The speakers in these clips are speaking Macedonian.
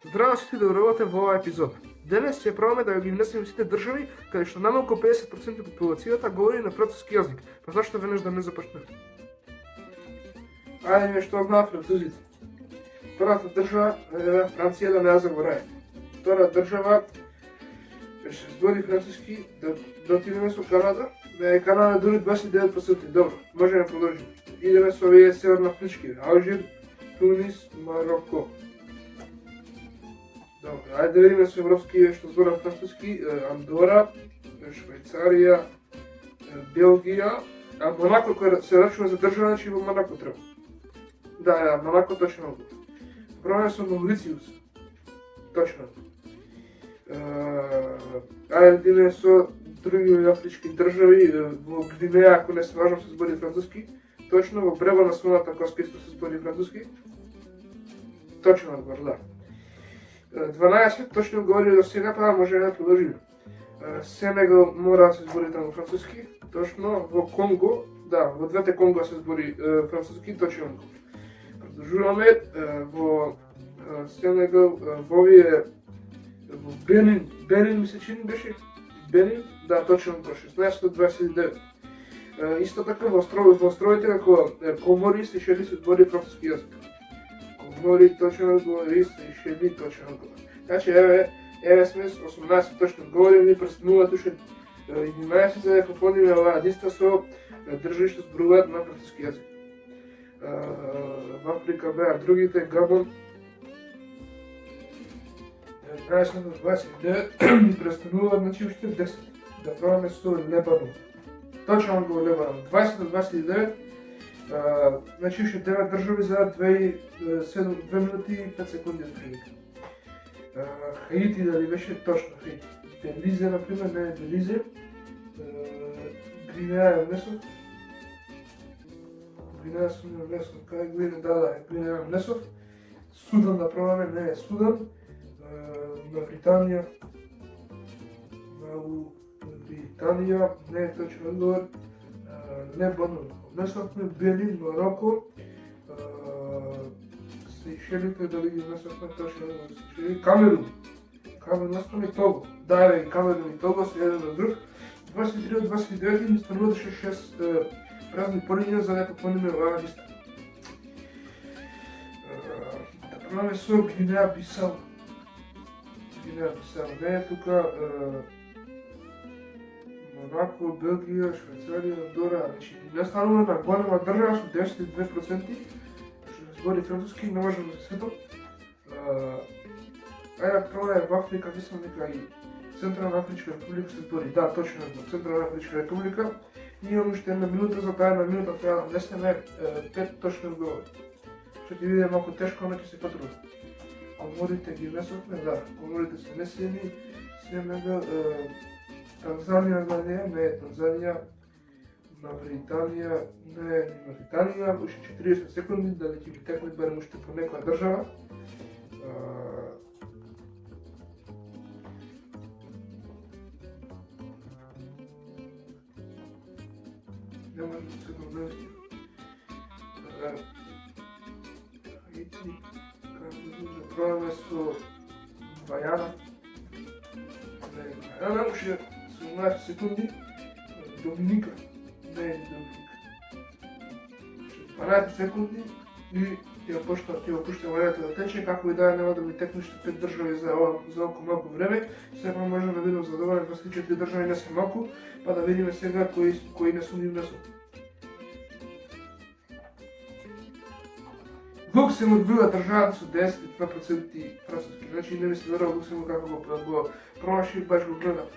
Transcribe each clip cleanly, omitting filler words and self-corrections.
Здраво сите, доброволте во оваа епизода. Денес ќе пробаме да ги внесеме сите држави каде што намалку 50% од популацијата говори на француски јазик. Па зашто веднаш да не започнеме? Ајде што знаат французите. Првата држава е Франција, да не ја забораваме. Втора држава беше збори француски, да отидеме со Канада. Канада дури 29%. Добро, можеме да продолжиме. Идеме со овие северноафрички, Алжир, Тунис, Мароко. Добро, ајде да видиме со европски што зборам француски, Андора, Швајцарија, Белгија, а Монако кој се рачува за држава, значи во Монако треба. Да, Монако точно одговор. Пробаме со Маурициус. Точно. Ајде да видиме со други афрички држави, во Гвинеја, ако не се важам, се збори француски. Точно, во Бреба на Слоната коска исто се збори француски. Точно одговор, да. 12 точно говори до сега, па можеме да продолжиме. Сенегал мора да се збори таму француски, точно. Во Конго, да, во двете Конго се збори француски, точно одговор. Продолжуваме во Сенегал, во овие во Бенин ми се чини беше? Бенин? Да, точно одговор, 1629. Исто така во островите како Комори се шели се збори француски јазик. Комори точно одговор и се шели точно одговор. Значи еве сме 18 точно одговори, ни престануваат уште 11 за да пополниме оваа листа со држави што зборуваат на француски јазик. Во Африка беа другите, Габон, 19 до 29, ни престануваат, значи уште 10. Да пробаме со Лебанон. Точно одговор Лебанон. 20 до 29, значи уште 9 држави за 2 минути и 5 секунди отприлика. Хаити дали беше точно Хаити. Белизе, например, не е Белизе. Гвинеја внесов. Гвинеја сум не внесов. Кај Гвинеја? Да, Гвинеја внесов. Судан да пробаме, не е Судан. Мавританија. Британија, не е точно одговор. Лебанон. Внесовме Бенин, Мароко. Сейшелите, дали ги внесовме точно одговор. Камерун. Камерун остане и Того. Да, и Камерун и Того се еден на друг. 23 од 29 ни станува 6 празни полиња за да попълниме оваа листа. Да пробаме со Гвинеја Бисау. Гвинеја Бисау не е тука. Монако, Белгија, Швајцарија, Андора, значи не станува на голема држава со 92%, што збори француски, не можам да се сетам. Ајде пробаме во Африка, мислам дека и Централна Афричка република се збори. Да, точно во Централна Афричка република. Ние имаме уште една минута, за таа една минута треба да внесеме 5 точни одговори. Што ќе биде малку тешко, но ќе се потруди. Коморите ги внесовме, да, коморите се внесени, Сенегал, Танзанија не е Танзанија, Мавританија не е Мавританија, уште 40 секунди, дали ќе ги текне барем уште по некоја држава. Не може да се промести. Хаити, да пробаме со Бајана. Бајана уште 17 секунди. Доминика. Не е Доминика. 12 секунди и ќе го пуштам времето да тече, како и да нема да ми текне уште 5 држави за околу малку време. Сепак можам да видам задоволен во случај 3 држави не се малку, па да видиме сега кои не сум ни внесол. Луксембург била државата со 92% француски, значи не ми се верува Луксембург како го промаши, баш го гледам.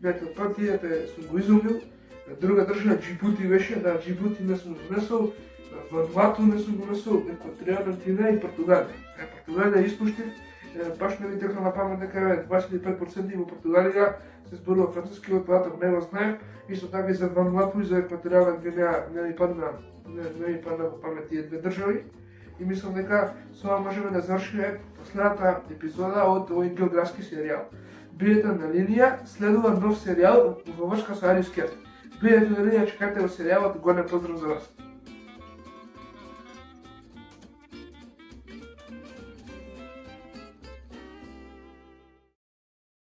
Гледате, партијата сум го изумил. Друга држава Џибути беше, да, Џибути не сум го внесол, Вануату не сум го внесол, Екваторијална Гвинеја и Португалија. Португалија испуштив, баш не ми текна на памет дека е 25% и во Португалија се зборува француски, од податок не го знаем. Исто така и за Вануату и за Екваторијална Гвинеја не ми падна во памет тие две држави. И мислам дека со ова можеме да завршиме последната епизода од овој географски серијал. Бидете на линија, следува нов серијал во врска со Арис Кет. Бидете на линија, чекате во серијалот, голем поздрав за вас.